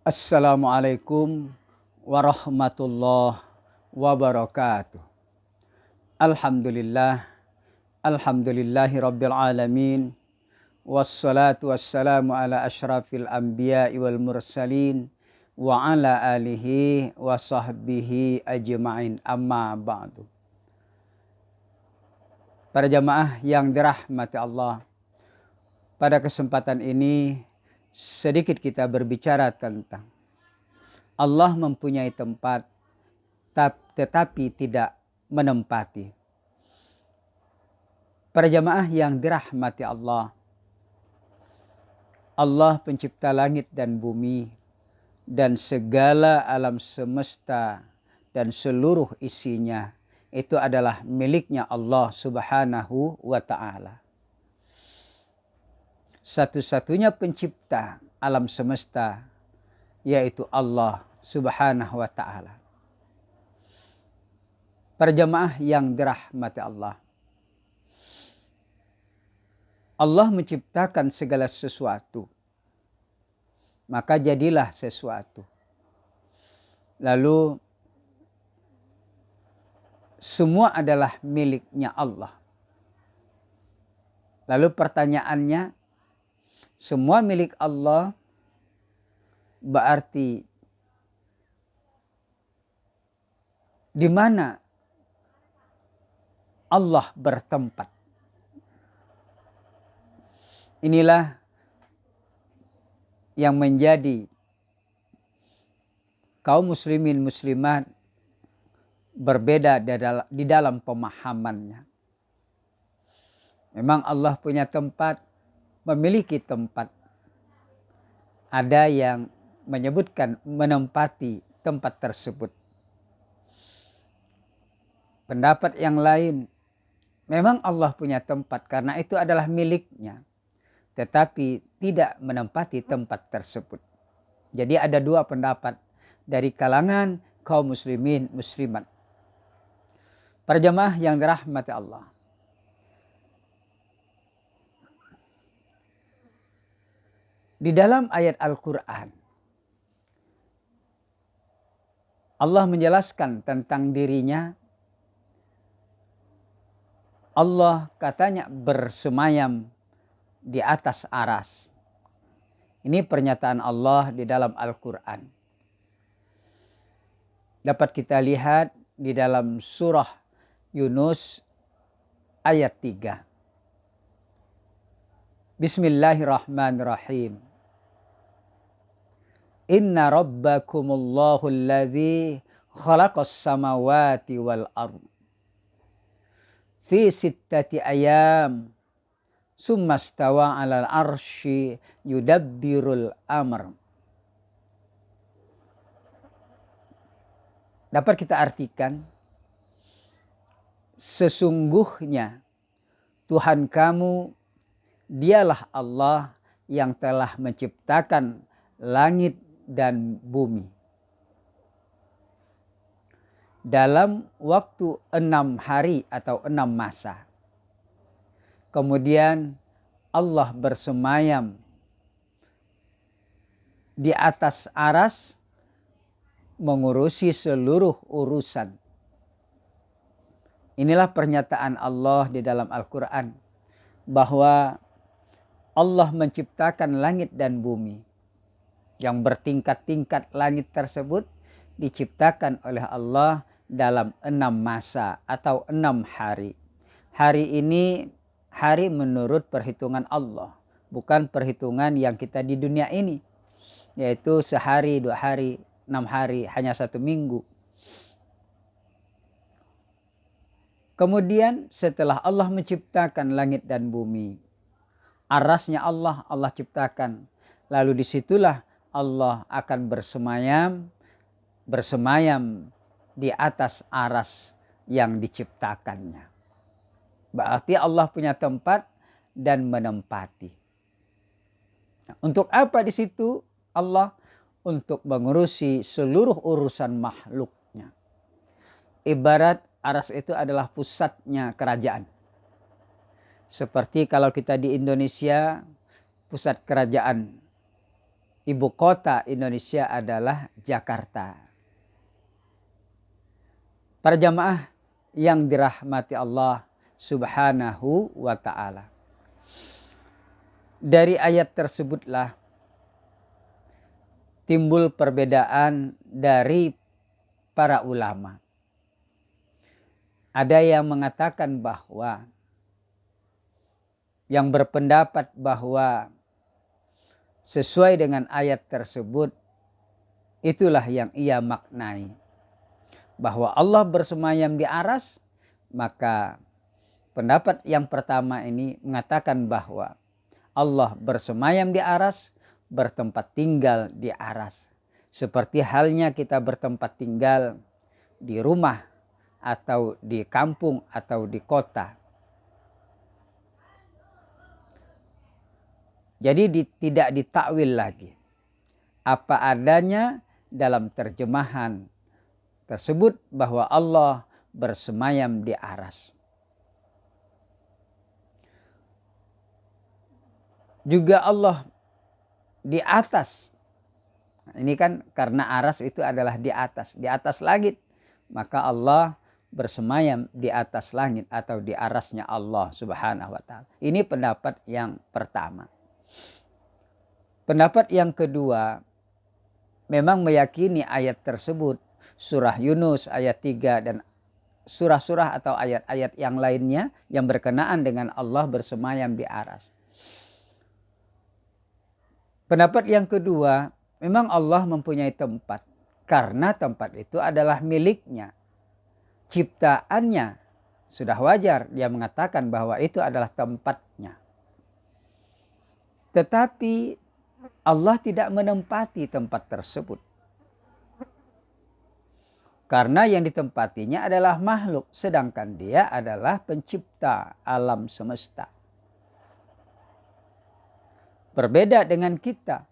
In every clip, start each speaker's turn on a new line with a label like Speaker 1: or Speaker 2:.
Speaker 1: Assalamualaikum warahmatullahi wabarakatuh. Alhamdulillah, alhamdulillahi rabbil alamin. Wassalatu wassalamu ala asyrafil anbiya'i wal mursalin wa ala alihi wa sahbihi ajma'in, amma ba'du. Para jamaah yang dirahmati Allah, pada kesempatan ini sedikit kita berbicara tentang Allah mempunyai tempat tetapi tidak menempati. Para jamaah yang dirahmati Allah, Allah pencipta langit dan bumi dan segala alam semesta dan seluruh isinya itu adalah miliknya Allah Subhanahu wa ta'ala. Satu-satunya pencipta alam semesta yaitu Allah Subhanahu wa ta'ala. Para jamaah yang dirahmati Allah, Allah menciptakan segala sesuatu, maka jadilah sesuatu. Lalu semua adalah miliknya Allah. Lalu pertanyaannya, semua milik Allah berarti di mana Allah bertempat? Inilah yang menjadi kaum muslimin muslimat berbeda di dalam pemahamannya. Memang Allah punya tempat, memiliki tempat. Ada yang menyebutkan menempati tempat tersebut. Pendapat yang lain, memang Allah punya tempat karena itu adalah miliknya, tetapi tidak menempati tempat tersebut. Jadi ada dua pendapat dari kalangan kaum muslimin muslimat. Para jamaah yang dirahmati Allah, di dalam ayat Al-Quran, Allah menjelaskan tentang dirinya. Allah katanya bersemayam di atas aras. Ini pernyataan Allah di dalam Al-Quran. Dapat kita lihat di dalam surah Yunus ayat 3. Bismillahirrahmanirrahim. Inna rabbakumullahu alladhi khalaqas samawati wal ardh fi sittati ayam summa stawa 'alal arsy yudabbirul amr. Dapat kita artikan, sesungguhnya Tuhan kamu dialah Allah yang telah menciptakan langit dan bumi dalam waktu 6 hari atau 6 masa. Kemudian Allah bersemayam di atas aras mengurusi seluruh urusan. Inilah pernyataan Allah di dalam Al-Quran, bahwa Allah menciptakan langit dan bumi. Yang bertingkat-tingkat langit tersebut diciptakan oleh Allah dalam 6 masa atau 6 hari. Hari ini hari menurut perhitungan Allah, bukan perhitungan yang kita di dunia ini, yaitu sehari, 2 hari, 6 hari, hanya 1 minggu. Kemudian setelah Allah menciptakan langit dan bumi, arasnya Allah ciptakan. Lalu disitulah Allah akan bersemayam di atas aras yang diciptakannya. Berarti Allah punya tempat dan menempati. Nah, untuk apa di situ Allah? Untuk mengurusi seluruh urusan makhluknya. Ibarat aras itu adalah pusatnya kerajaan. Seperti kalau kita di Indonesia, pusat kerajaan ibu kota Indonesia adalah Jakarta. Para jamaah yang dirahmati Allah Subhanahu wa ta'ala. Dari ayat tersebutlah timbul perbedaan dari para ulama. Ada yang mengatakan bahwa, yang berpendapat bahwa sesuai dengan ayat tersebut, itulah yang ia maknai. Bahwa Allah bersemayam di aras, maka pendapat yang pertama ini mengatakan bahwa Allah bersemayam di aras, bertempat tinggal di aras. Seperti halnya kita bertempat tinggal di rumah, atau di kampung, atau di kota. Jadi tidak ditakwil lagi. Apa adanya dalam terjemahan tersebut bahwa Allah bersemayam di aras. Juga Allah di atas. Ini kan karena aras itu adalah di atas langit. Maka Allah bersemayam di atas langit atau di arasnya Allah Subhanahu wa ta'ala. Ini pendapat yang pertama. Pendapat yang kedua, memang meyakini ayat tersebut, surah Yunus ayat 3 dan surah-surah atau ayat-ayat yang lainnya yang berkenaan dengan Allah bersemayam di aras. Pendapat yang kedua, memang Allah mempunyai tempat. Karena tempat itu adalah miliknya. Ciptaannya. Sudah wajar dia mengatakan bahwa itu adalah tempatnya. Tetapi Allah tidak menempati tempat tersebut. Karena yang ditempatinya adalah makhluk. Sedangkan dia adalah pencipta alam semesta. Berbeda dengan kita.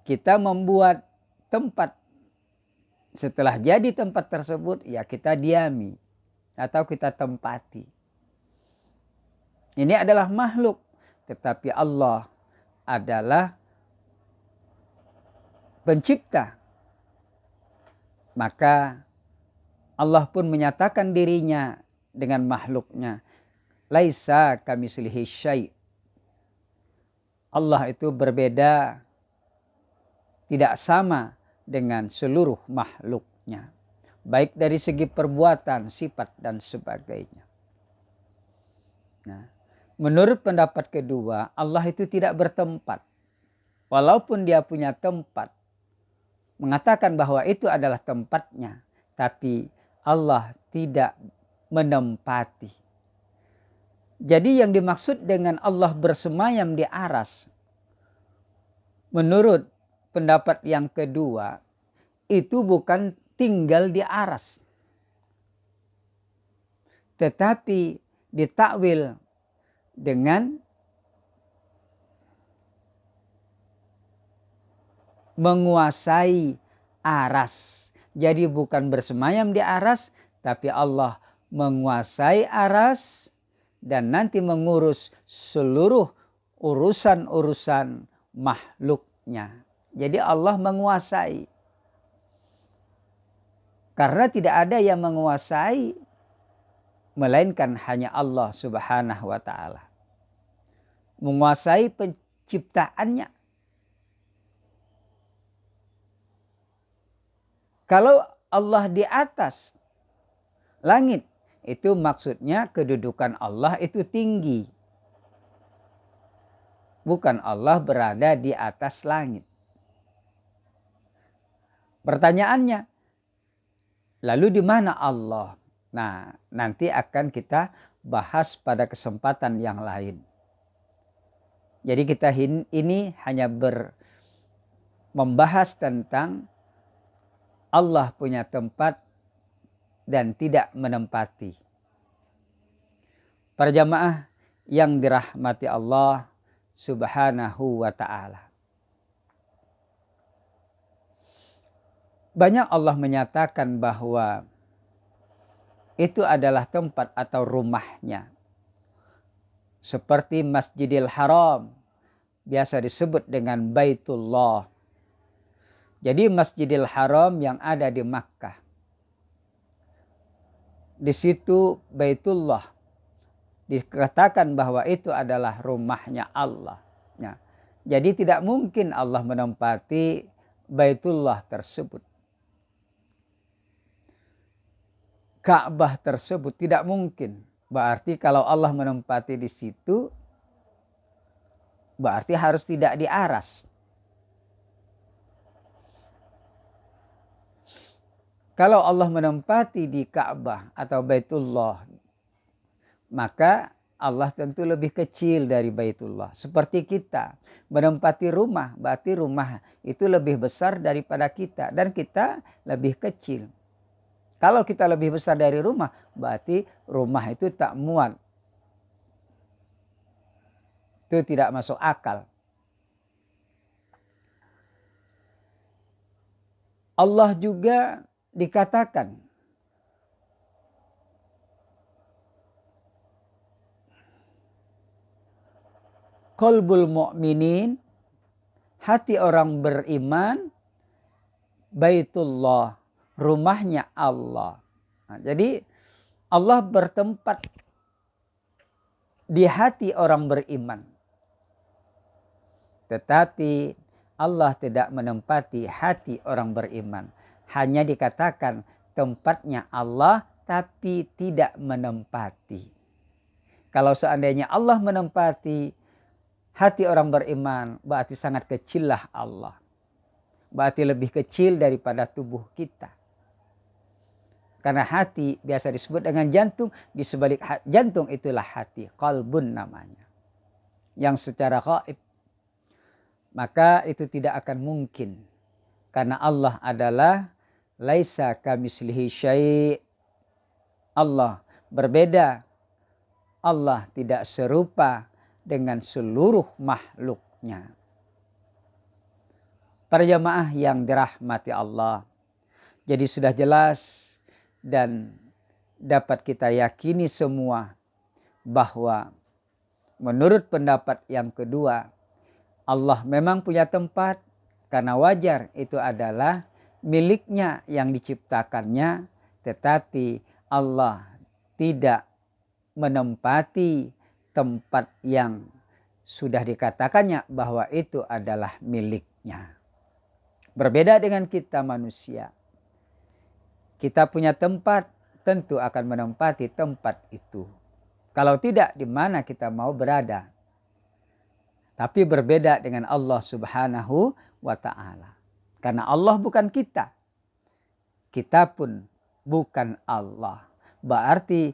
Speaker 1: Kita membuat tempat. Setelah jadi tempat tersebut, ya kita diami. Atau kita tempati. Ini adalah makhluk. Tetapi Allah adalah pencipta. Maka Allah pun menyatakan dirinya dengan makhluknya. Laisa kamitslihi syai'. Allah itu berbeda, tidak sama dengan seluruh makhluknya. Baik dari segi perbuatan, sifat, dan sebagainya. Nah, menurut pendapat kedua, Allah itu tidak bertempat. Walaupun dia punya tempat, mengatakan bahwa itu adalah tempatnya, tapi Allah tidak menempati. Jadi yang dimaksud dengan Allah bersemayam di aras, menurut pendapat yang kedua, itu bukan tinggal di aras. Tetapi ditakwil dengan menguasai aras. Jadi bukan bersemayam di aras, tapi Allah menguasai aras dan nanti mengurus seluruh urusan-urusan makhluknya. Jadi Allah menguasai. Karena tidak ada yang menguasai melainkan hanya Allah Subhanahu wa ta'ala. Menguasai penciptaannya. Kalau Allah di atas langit, itu maksudnya kedudukan Allah itu tinggi. Bukan Allah berada di atas langit. Pertanyaannya, lalu di mana Allah? Nah, nanti akan kita bahas pada kesempatan yang lain. Jadi kita ini hanya membahas tentang Allah punya tempat dan tidak menempati. Para jamaah yang dirahmati Allah Subhanahu wa ta'ala. Banyak Allah menyatakan bahwa itu adalah tempat atau rumahnya. Seperti Masjidil Haram, biasa disebut dengan Baitullah. Jadi Masjidil Haram yang ada di Makkah, di situ Baitullah, dikatakan bahwa itu adalah rumahnya Allah. Nah, jadi tidak mungkin Allah menempati Baitullah tersebut. Ka'bah tersebut tidak mungkin. Berarti kalau Allah menempati di situ, berarti harus tidak diaras. Kalau Allah menempati di Ka'bah atau Baitullah, maka Allah tentu lebih kecil dari Baitullah. Seperti kita menempati rumah, berarti rumah itu lebih besar daripada kita dan kita lebih kecil. Kalau kita lebih besar dari rumah, berarti rumah itu tak muat. Itu tidak masuk akal. Allah juga dikatakan qalbul mu'minin, hati orang beriman, Baitullah, rumahnya Allah. Nah, jadi Allah bertempat di hati orang beriman. Tetapi Allah tidak menempati hati orang beriman. Hanya dikatakan tempatnya Allah tapi tidak menempati. Kalau seandainya Allah menempati hati orang beriman, berarti sangat kecillah Allah. Berarti lebih kecil daripada tubuh kita. Karena hati biasa disebut dengan jantung, di sebalik jantung itulah hati, qalbun namanya. Yang secara gaib. Maka itu tidak akan mungkin. Karena Allah adalah laisa kamislihi syai'. Allah berbeda. Allah tidak serupa dengan seluruh makhluknya. Para jamaah yang dirahmati Allah. Jadi sudah jelas dan dapat kita yakini semua bahwa menurut pendapat yang kedua, Allah memang punya tempat karena wajar itu adalah miliknya yang diciptakannya, tetapi Allah tidak menempati tempat yang sudah dikatakannya bahwa itu adalah miliknya. Berbeda dengan kita manusia. Kita punya tempat, tentu akan menempati tempat itu. Kalau tidak, di mana kita mau berada? Tapi berbeda dengan Allah Subhanahu wa ta'ala. Karena Allah bukan kita. Kita pun bukan Allah. Berarti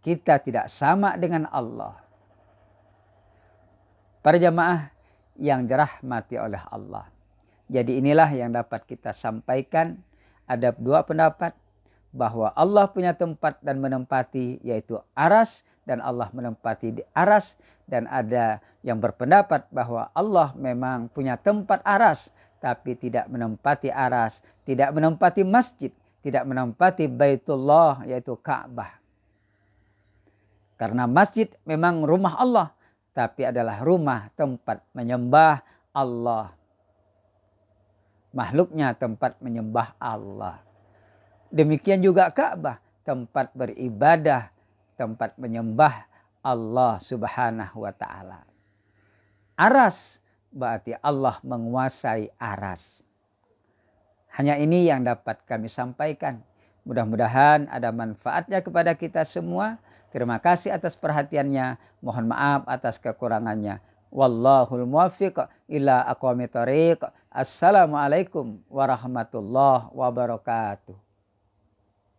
Speaker 1: kita tidak sama dengan Allah. Para jamaah yang dirahmati oleh Allah. Jadi inilah yang dapat kita sampaikan. Ada dua pendapat. Bahwa Allah punya tempat dan menempati, yaitu aras. Dan Allah menempati di aras. Dan ada yang berpendapat bahwa Allah memang punya tempat aras. Tapi tidak menempati aras, tidak menempati masjid, tidak menempati Baitullah yaitu Ka'bah. Karena masjid memang rumah Allah, tapi adalah rumah tempat menyembah Allah. Makhluknya tempat menyembah Allah. Demikian juga Ka'bah, tempat beribadah, tempat menyembah Allah Subhanahu wa ta'ala. Aras berarti Allah menguasai aras. Hanya ini yang dapat kami sampaikan. Mudah-mudahan ada manfaatnya kepada kita semua. Terima kasih atas perhatiannya. Mohon maaf atas kekurangannya. Wallahul muwaffiq ila aqwamit thoriq. Assalamualaikum warahmatullahi wabarakatuh.